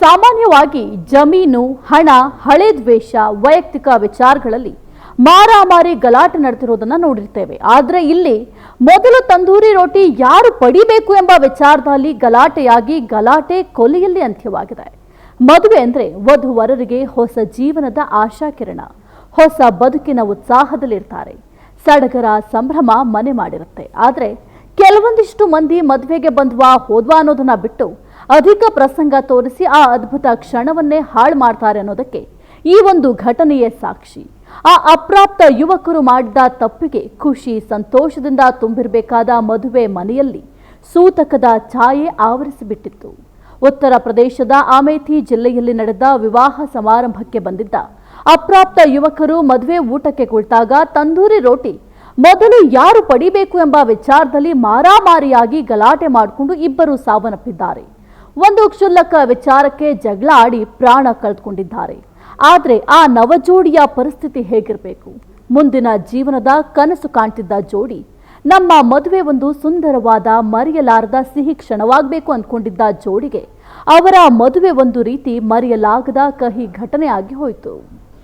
ಸಾಮಾನ್ಯವಾಗಿ ಜಮೀನು, ಹಣ, ಹಳೆ ದ್ವೇಷ, ವೈಯಕ್ತಿಕ ವಿಚಾರಗಳಲ್ಲಿ ಮಾರಾಮಾರಿ ಗಲಾಟೆ ನಡೆದಿರೋದನ್ನ ನೋಡಿರ್ತೇವೆ. ಆದರೆ ಇಲ್ಲಿ ಮೊದಲು ತಂದೂರಿ ರೋಟಿ ಯಾರು ಪಡಿಬೇಕು ಎಂಬ ವಿಚಾರದಲ್ಲಿ ಗಲಾಟೆಯಾಗಿ ಗಲಾಟೆ ಕೊಲೆಯಲ್ಲಿ ಅಂತ್ಯವಾಗಿದೆ. ಮದುವೆ ಅಂದ್ರೆ ವಧುವರರಿಗೆ ಹೊಸ ಜೀವನದ ಆಶಾಕಿರಣ, ಹೊಸ ಬದುಕಿನ ಉತ್ಸಾಹದಲ್ಲಿರ್ತಾರೆ. ಸಡಗರ ಸಂಭ್ರಮ ಮನೆ ಮಾಡಿರುತ್ತೆ. ಆದರೆ ಕೆಲವೊಂದಿಷ್ಟು ಮಂದಿ ಮದುವೆಗೆ ಬಂದ್ವಾ ಹೋದ್ವಾ ಅನ್ನೋದನ್ನ ಬಿಟ್ಟು ಅಧಿಕ ಪ್ರಸಂಗ ತೋರಿಸಿ ಆ ಅದ್ಭುತ ಕ್ಷಣವನ್ನೇ ಹಾಳು ಮಾಡ್ತಾರೆ ಅನ್ನೋದಕ್ಕೆ ಈ ಒಂದು ಘಟನೆಯೇ ಸಾಕ್ಷಿ. ಆ ಅಪ್ರಾಪ್ತ ಯುವಕರು ಮಾಡಿದ ತಪ್ಪಿಗೆ ಖುಷಿ ಸಂತೋಷದಿಂದ ತುಂಬಿರಬೇಕಾದ ಮದುವೆ ಮನೆಯಲ್ಲಿ ಸೂತಕದ ಛಾಯೆ ಆವರಿಸಿಬಿಟ್ಟಿತ್ತು. ಉತ್ತರ ಪ್ರದೇಶದ ಅಮೇಥಿ ಜಿಲ್ಲೆಯಲ್ಲಿ ನಡೆದ ವಿವಾಹ ಸಮಾರಂಭಕ್ಕೆ ಬಂದಿದ್ದ ಅಪ್ರಾಪ್ತ ಯುವಕರು ಮದುವೆ ಊಟಕ್ಕೆ ಕುಳಿತಾಗ ತಂದೂರಿ ರೋಟಿ ಮೊದಲು ಯಾರು ಪಡಿಬೇಕು ಎಂಬ ವಿಚಾರದಲ್ಲಿ ಮಾರಾಮಾರಿಯಾಗಿ ಗಲಾಟೆ ಮಾಡಿಕೊಂಡು ಇಬ್ಬರು ಸಾವನ್ನಪ್ಪಿದ್ದಾರೆ. ಒಂದು ಕ್ಷುಲ್ಲಕ ವಿಚಾರಕ್ಕೆ ಜಗಳ ಆಡಿ ಪ್ರಾಣ ಕಳೆದುಕೊಂಡಿದ್ದಾರೆ. ಆದರೆ ಆ ನವಜೋಡಿಯ ಪರಿಸ್ಥಿತಿ ಹೇಗಿರಬೇಕು? ಮುಂದಿನ ಜೀವನದ ಕನಸು ಕಾಣ್ತಿದ್ದ ಜೋಡಿ ನಮ್ಮ ಮದುವೆ ಒಂದು ಸುಂದರವಾದ ಮರೆಯಲಾರದ ಸಿಹಿ ಕ್ಷಣವಾಗಬೇಕು ಅಂದ್ಕೊಂಡಿದ್ದ ಜೋಡಿಗೆ ಅವರ ಮದುವೆ ಒಂದು ರೀತಿ ಮರೆಯಲಾಗದ ಕಹಿ ಘಟನೆ ಆಗಿ ಹೋಯಿತು.